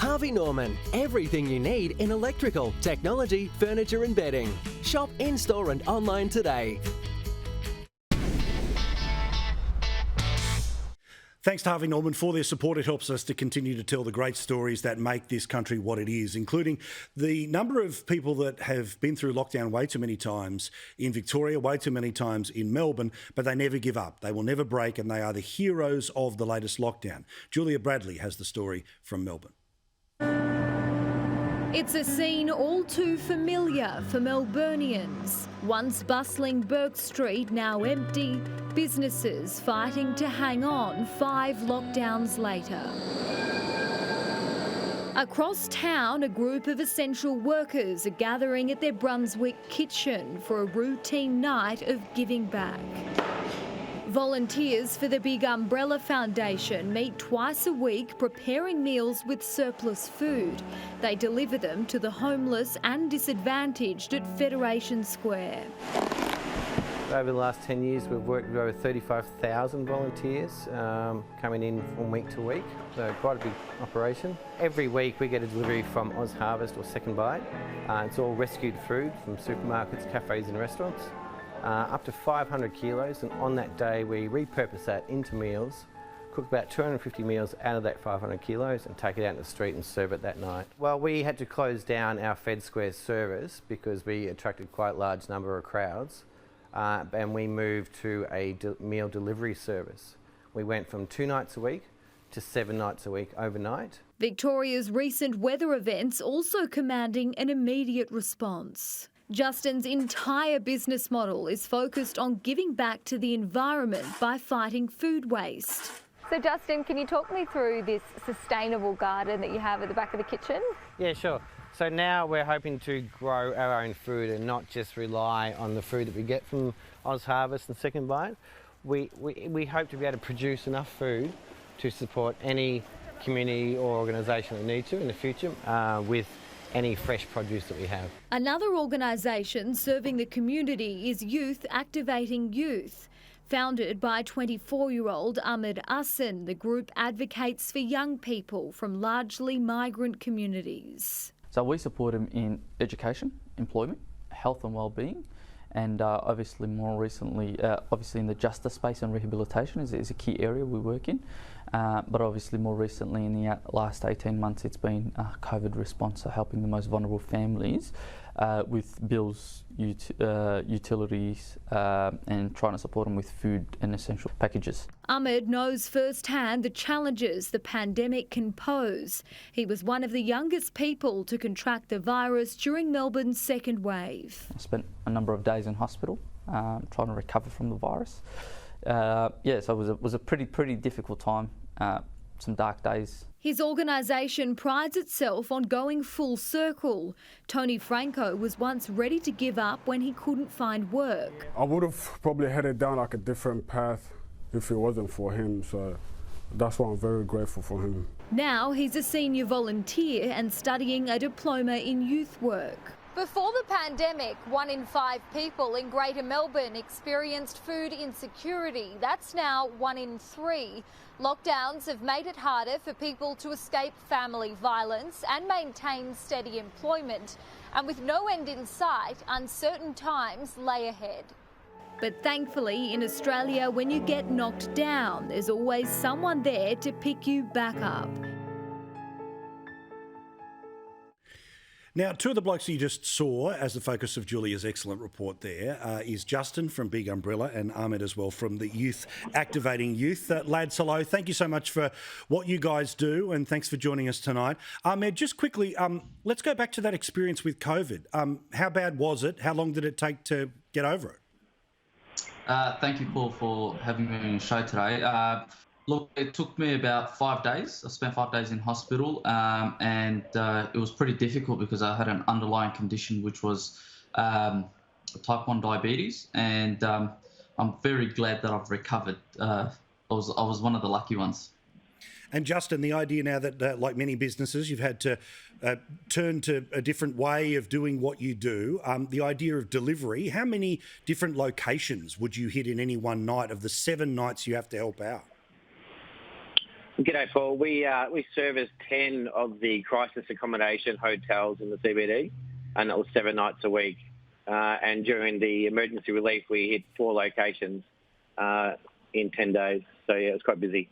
Harvey Norman. Everything you need in electrical, technology, furniture and bedding. Shop in-store and online today. Thanks to Harvey Norman for their support. It helps us to continue to tell the great stories that make this country what it is, including the number of people that have been through lockdown way too many times in Victoria, way too many times in Melbourne, but they never give up. They will never break, and they are the heroes of the latest lockdown. Julia Bradley has the story from Melbourne. It's a scene all too familiar for Melburnians. Once bustling Bourke Street, now empty, businesses fighting to hang on 5 lockdowns later. Across town, a group of essential workers are gathering at their Brunswick kitchen for a routine night of giving back. Volunteers for the Big Umbrella Foundation meet twice a week preparing meals with surplus food. They deliver them to the homeless and disadvantaged at Federation Square. Over the last 10 years, we've worked with over 35,000 volunteers coming in from week to week, so quite a big operation. Every week we get a delivery from Oz Harvest or Second Bite. It's all rescued food from supermarkets, cafes and restaurants. Up to 500 kilos, and on that day we repurpose that into meals, cook about 250 meals out of that 500 kilos and take it out into the street and serve it that night. Well, we had to close down our Fed Square service because we attracted quite a large number of crowds, and we moved to a meal delivery service. We went from 2 nights a week to 7 nights a week overnight. Victoria's recent weather events also commanding an immediate response. Justin's entire business model is focused on giving back to the environment by fighting food waste. So Justin, can you talk me through this sustainable garden that you have at the back of the kitchen? Yeah, sure. So now we're hoping to grow our own food and not just rely on the food that we get from Oz Harvest and Second Bite. We hope to be able to produce enough food to support any community or organisation that needs to in the future with any fresh produce that we have. Another organisation serving the community is Youth Activating Youth. Founded by 24-year-old Ahmed Hassan, the group advocates for young people from largely migrant communities. So we support them in education, employment, health and wellbeing, and obviously more recently, obviously in the justice space and rehabilitation is a key area we work in. But obviously more recently in the last 18 months it's been COVID response, so helping the most vulnerable families with bills, utilities and trying to support them with food and essential packages. Ahmed knows firsthand the challenges the pandemic can pose. He was one of the youngest people to contract the virus during Melbourne's second wave. I spent a number of days in hospital trying to recover from the virus. So it was a pretty difficult time, some dark days. His organisation prides itself on going full circle. Tony Franco was once ready to give up when he couldn't find work. I would have probably headed down like a different path if it wasn't for him, so that's why I'm very grateful for him. Now he's a senior volunteer and studying a diploma in youth work. Before the pandemic, 1 in 5 people in Greater Melbourne experienced food insecurity. That's now 1 in 3. Lockdowns have made it harder for people to escape family violence and maintain steady employment. And with no end in sight, uncertain times lay ahead. But thankfully, in Australia, when you get knocked down, there's always someone there to pick you back up. Now, 2 of the blokes you just saw as the focus of Julia's excellent report there is Justin from Big Umbrella and Ahmed as well from the Youth Activating Youth. Lads, hello. Thank you so much for what you guys do and thanks for joining us tonight. Ahmed, just quickly, let's go back to that experience with COVID. How bad was it? How long did it take to get over it? Thank you, Paul, for having me on your show today. Look, it took me about 5 days. I spent 5 days in hospital and it was pretty difficult because I had an underlying condition which was type 1 diabetes, and I'm very glad that I've recovered. I was one of the lucky ones. And Justin, the idea now that, like many businesses, you've had to turn to a different way of doing what you do, the idea of delivery, how many different locations would you hit in any one night of the 7 nights you have to help out? G'day, Paul. We service 10 of the crisis accommodation hotels in the CBD, and it was 7 nights a week. And during the emergency relief, we hit 4 locations in 10 days. So, yeah, it was quite busy.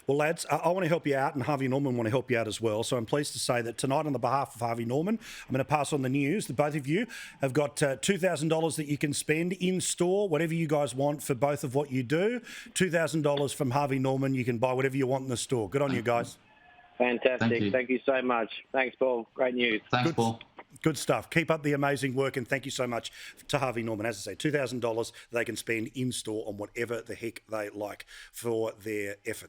Well, lads, I want to help you out, and Harvey Norman want to help you out as well. So I'm pleased to say that tonight, on the behalf of Harvey Norman, I'm going to pass on the news that both of you have got $2,000 that you can spend in store, whatever you guys want for both of what you do. $2,000 from Harvey Norman. You can buy whatever you want in the store. Good on you guys. Fantastic. Thank you so much. Thanks, Paul. Great news. Thanks, Paul. Good stuff. Keep up the amazing work, and thank you so much to Harvey Norman. As I say, $2,000 they can spend in store on whatever the heck they like for their efforts.